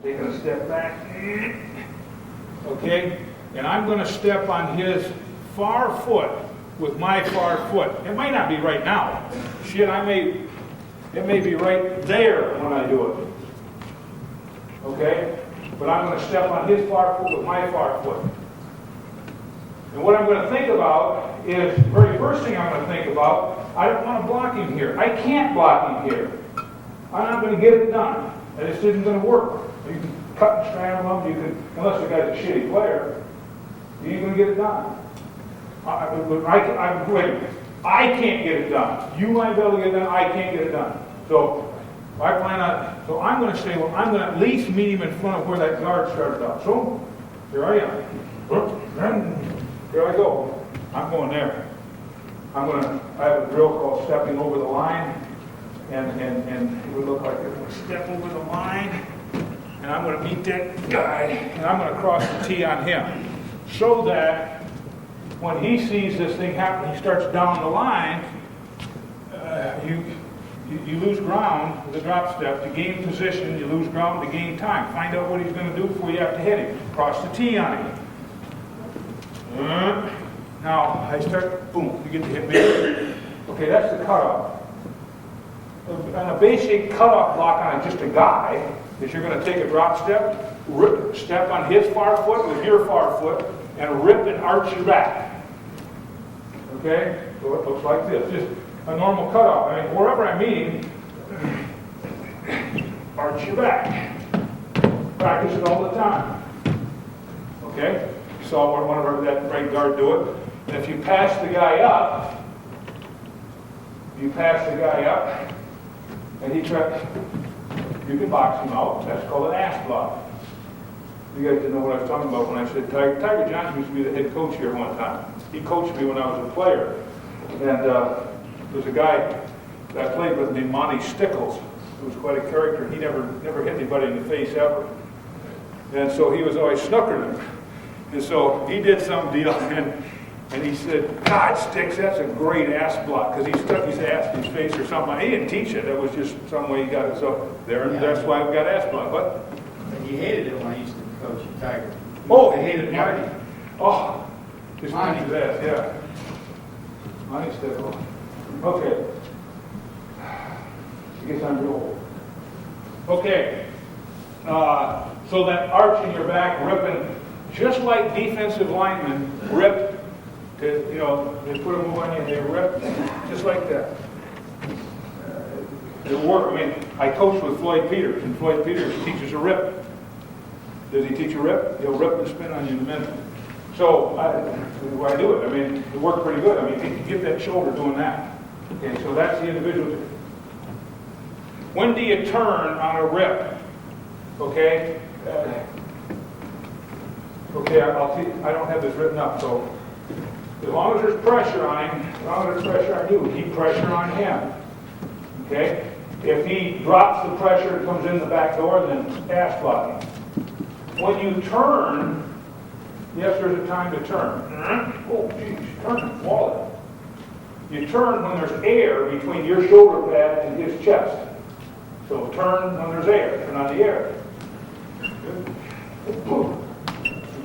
taking a step back. Okay? And I'm going to step on his far foot with my far foot. It might not be right now. Shit, it may be right there when I do it. Okay? But I'm going to step on his far foot with my far foot. And what I'm going to think about is, the very first thing I'm going to think about, I don't want to block him here. I can't block him here. I'm not going to get it done. And this isn't going to work. You can cut and scramble him, you can, unless the guy's a shitty player, you ain't going to get it done. Wait a minute. I can't get it done. You might be able to get it done, I can't get it done. So I'm going to say, well, I'm going to at least meet him in front of where that guard started out. So, here I am. Here I go. I'm going there. I have a drill called stepping over the line, and it would look like this. Step over the line, and I'm going to meet that guy, and I'm going to cross the tee on him, so that when he sees this thing happen, he starts down the line, you lose ground with a drop step. To gain position, you lose ground to gain time. Find out what he's going to do before you have to hit him. Cross the tee on him. Now, I start, boom, you get to hit me. Okay, that's the cutoff. And a basic cutoff block on just a guy is you're going to take a drop step, step on his far foot with your far foot, and rip and arch your back. Okay? So it looks like this. Just a normal cutoff. I mean, wherever I'm meeting, arch your back. Practice it all the time. Okay? Saw one of that right guard do it. And if you pass the guy up, and he tries, you can box him out. That's called an ass block. You guys didn't know what I was talking about when I said Tiger. Tiger Johnson used to be the head coach here one time. He coached me when I was a player. And there's a guy that I played with named Monty Stickles, who was quite a character. He never hit anybody in the face ever. And so he was always snookering him. And so he did some deal, and he said, God, Sticks, that's a great ass block, because he stuck his ass in his face or something. He didn't teach it. That was just some way he got it. So that's why we got ass block. But he hated it when I used to coach at Tiger. He hated Marty. Oh, just Monty his ass, yeah. Monty Stickles. Okay. I guess I'm real old. Okay. So that arch in your back, ripping, just like defensive linemen rip they put a move on you and they rip, just like that. It worked. I mean, I coached with Floyd Peters, and Floyd Peters teaches a rip. Does he teach a rip? He'll rip and spin on you in a minute. So, I do it. I mean, it worked pretty good. I mean, you can get that shoulder doing that. Okay, so that's the individual. When do you turn on a rip? Okay? I don't have this written up, so as long as there's pressure on him, as long as there's pressure on you, keep pressure on him. Okay? If he drops the pressure, it comes in the back door, then ass blocking. When you turn, yes, there's a time to turn. Oh, geez, turn, wallet. You turn when there's air between your shoulder pad and his chest. So turn when there's air, turn on the air. Good. Boom.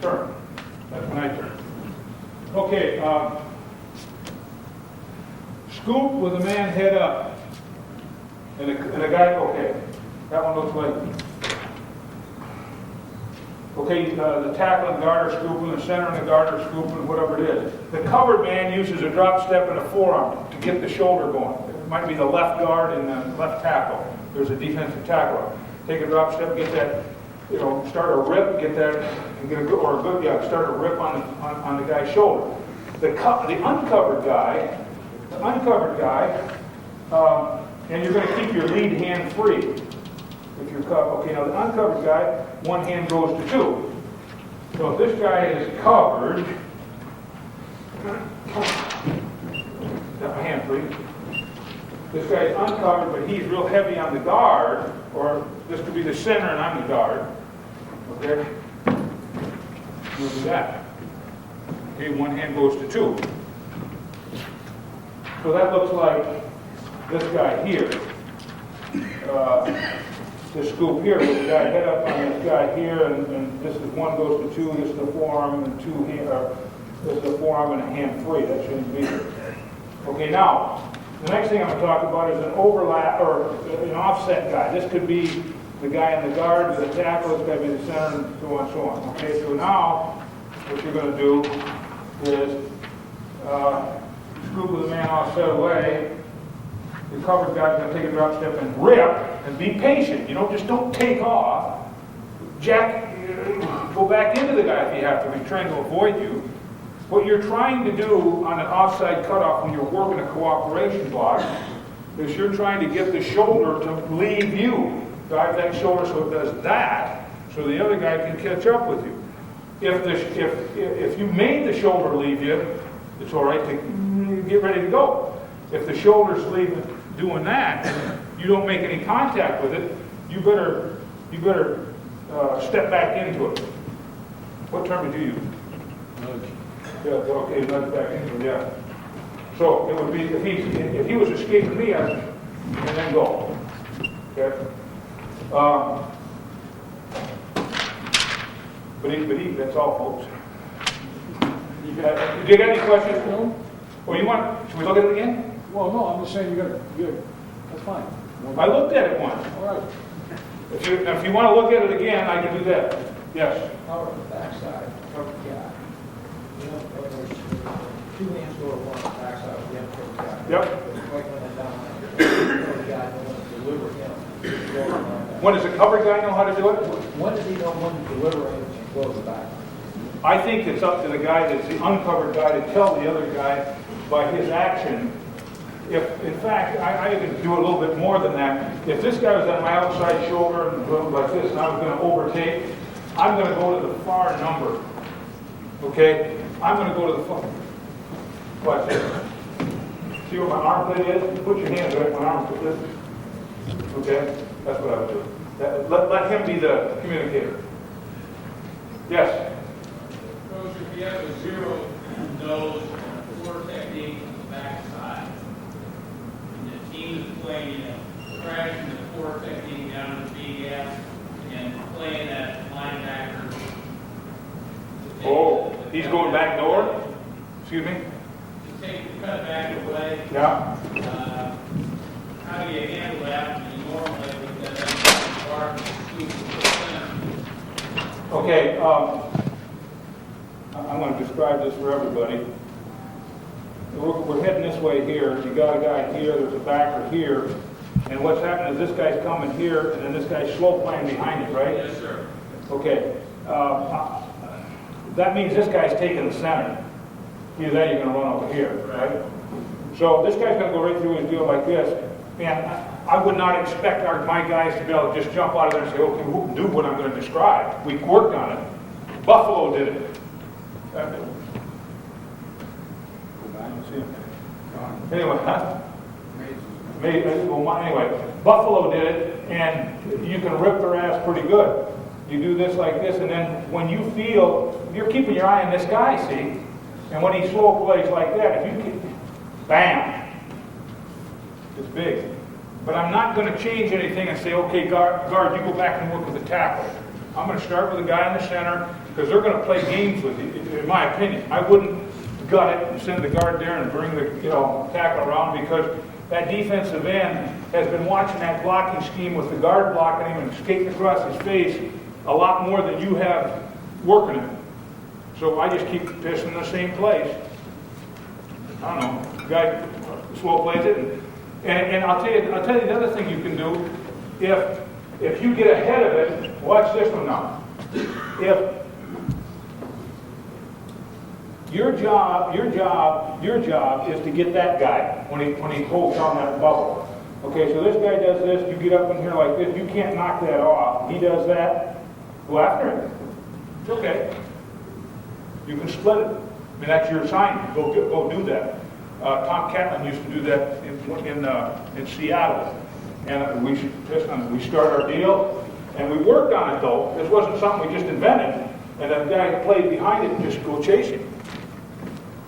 Turn. That's when I turn. Okay, scoop with a man head up. And a guy, okay, that one looks like, okay, the tackle and guard are scooping, the center and the guard are scooping, whatever it is. The covered man uses a drop step and a forearm to get the shoulder going. It might be the left guard and the left tackle. There's a defensive tackle. Take a drop step, get that, start a rip, get that, and get a good, start a rip on the guy's shoulder. The uncovered guy, and you're going to keep your lead hand free. If you're covered, okay, now the uncovered guy, one hand goes to two. So if this guy is covered, got my hand free. This guy is uncovered, but he's real heavy on the guard, or this could be the center and I'm the guard. Okay? We'll do that. Okay, one hand goes to two. So that looks like this guy here. this scoop here, with the guy head up on this guy here, and this is 1 goes to 2, this is the forearm, and 2 hand, this is the forearm and a hand free. That shouldn't be there. Okay, now, the next thing I'm going to talk about is an overlap, or an offset guy. This could be the guy in the guard, the tackle, it's got to be the center, and so on and so on. Okay, so now, what you're going to do is scoop with the man offset away. The covered guy's going to take a drop step and rip, and be patient. You know, just don't take off. Jack, go back into the guy if you have to. He's trying to avoid you. What you're trying to do on an offside cutoff when you're working a cooperation block is you're trying to get the shoulder to leave you. Drive that shoulder so it does that, so the other guy can catch up with you. If you made the shoulder leave you, it's all right to get ready to go. If the shoulder's leaving, doing that, and you don't make any contact with it, you better step back into it. What term did you use? Nudge. Yeah, okay, nudge back into it, yeah. So it would be, if he was escaping me, and then go. Okay? But that's all, folks. Do you got any questions? No? Or should we look at it again? Well, no, I'm just saying that's fine. I looked at it once. All right. If you want to look at it again, I can do that. Yes. Power on the backside, cover the guy. You know, there's 2 hands go to one on the backside, we have to cover the guy. Yep. Like when they're down there, cover the guy, no one to deliver him. When does the cover guy know how to do it? When does he know when to deliver him and close the back? I think it's up to the guy that's the uncovered guy to tell the other guy by his action. If, in fact, I could do a little bit more than that. If this guy was on my outside shoulder and going like this and I was going to overtake, I'm going to go to the far number. Okay? I'm going to go to the far. Watch this. See where my armpit is? Put your hands right where my armpit is. Okay? That's what I would do. Let him be the communicator. Yes? Coach, if you have a 0 nose and a 4 technique on the backside, and the team is playing, crashing the 4 technique down to the BS and playing that linebacker. Oh, he's going back door? Excuse me? To take the cut back away, Yeah. how do you handle that? And normally with that bar, scoop to the center. Okay, I'm going to describe this for everybody. We're heading this way here. You got a guy here, there's a backer here, and what's happening is this guy's coming here, and then this guy's slow playing behind it, right? Yes, sir. Okay. That means this guy's taking the center. Either that or you're going to run over here, right? So this guy's going to go right through his deal like this, and I would not expect my guys to be able to just jump out of there and say, okay, who can do what I'm going to describe? We worked on it. Buffalo did it. Anyway, anyway, Buffalo did it, and you can rip their ass pretty good. You do this like this, and then when you feel, you're keeping your eye on this guy, see? And when he slow plays like that, if you keep, bam, it's big. But I'm not going to change anything and say, okay, guard, you go back and work with the tackle. I'm going to start with the guy in the center, because they're going to play games with you, in my opinion. I wouldn't gut it and send the guard there and bring the tackle around, because that defensive end has been watching that blocking scheme with the guard blocking him and skating across his face a lot more than you have working it. So I just keep pissing in the same place. I don't know. The guy slow plays it, and I'll tell you the other thing you can do. If you get ahead of it, watch this one now. If your job is to get that guy when he holds on that bubble. Okay, so this guy does this, you get up in here like this, you can't knock that off. He does that, go after him. It's okay. You can split it. I mean, that's your assignment. Go do that. Tom Catlin used to do that in Seattle. And we start our deal, and we worked on it though. This wasn't something we just invented. And that guy played behind it and just go chasing.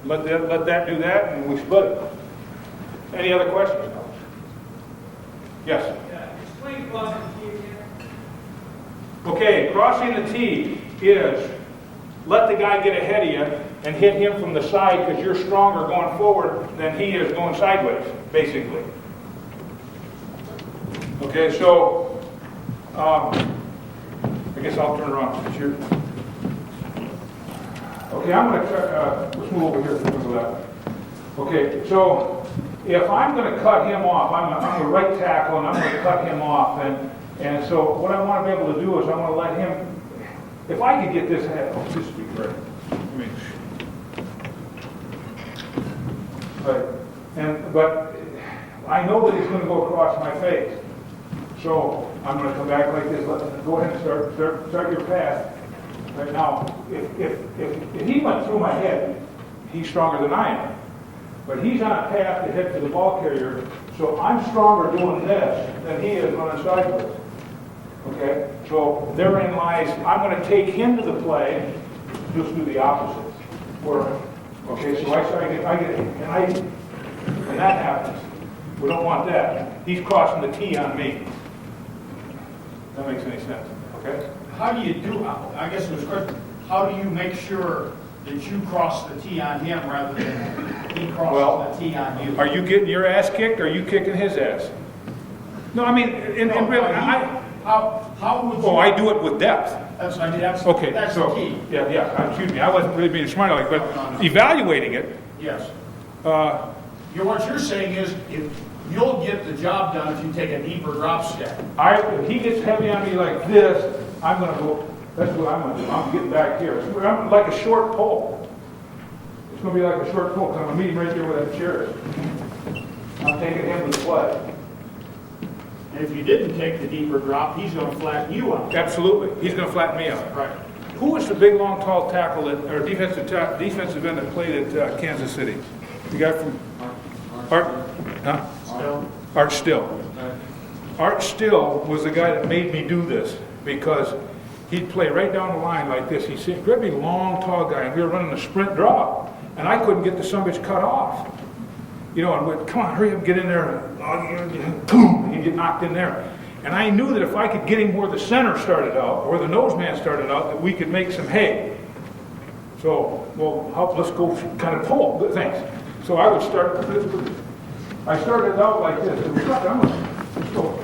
Let that do that, and we split it. Any other questions? Yes? Explain blocking key again. Okay, crossing the T is let the guy get ahead of you and hit him from the side because you're stronger going forward than he is going sideways, basically. Okay, so I guess I'll turn around since you're. Okay, I'm going to try, let's move over here to the left. Okay, so if I'm going to cut him off, I'm a right tackle and I'm going to cut him off, and so what I want to be able to do is I want to let him, if I could get this head, oh, this would be great. I mean, but I know that he's going to go across my face. So I'm going to come back like this. Go ahead and start your pass. Right now, if he went through my head, he's stronger than I am. But he's on a path to head for the ball carrier, so I'm stronger doing this than he is running sideways. Okay? So therein lies, I'm going to take him to the play, just do the opposite. Okay, so I get, and that happens. We don't want that. He's crossing the T on me. That makes any sense, okay? How do you do, I guess it was a question, how do you make sure that you cross the T on him rather than he crosses the T on you? Are you getting your ass kicked or are you kicking his ass? No, I mean, in really, how would you? Oh, I do it with depth. That's Okay, that's so, the key. yeah, excuse me, I wasn't really being smart like, but evaluating it, Yes. What you're saying is you'll get the job done if you take a deeper drop step. if he gets heavy on me like this, I'm gonna go, that's what I'm gonna do, I'm getting back here. I'm like a short pole. It's gonna be like a short pole, because I'm gonna meet him right there where that chair is. I'm taking him to the play. And if you didn't take the deeper drop, he's going to flatten you out. Absolutely, he's gonna flatten me out. Right. Who was the big, long, tall tackle that, or defensive end that played at Kansas City? The guy from Art Still. Art Still was the guy that made me do this because he'd play right down the line like this. He's a really long, tall guy, and we were running a sprint draw, and I couldn't get the sumbitch cut off. You know, and we'd, come on, hurry up, get in there. Boom, he'd get knocked in there. And I knew that if I could get him where the center started out, or the nose man started out, that we could make some hay. So, well, let's go kind of pull. Good, thanks. So I would start, I started out like this. I'm going to go,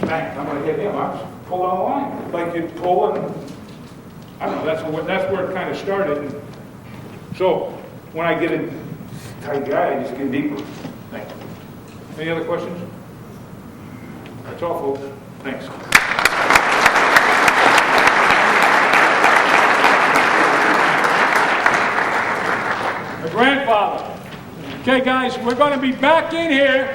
bang, I'm going to hit him. I just pull down the line. Like you pull and, I don't know, that's where it kind of started. And so when I get a tight guy, I just get deeper. Thanks. Any other questions? That's all, folks. Thanks. My grandfather. Okay, guys, we're going to be back in here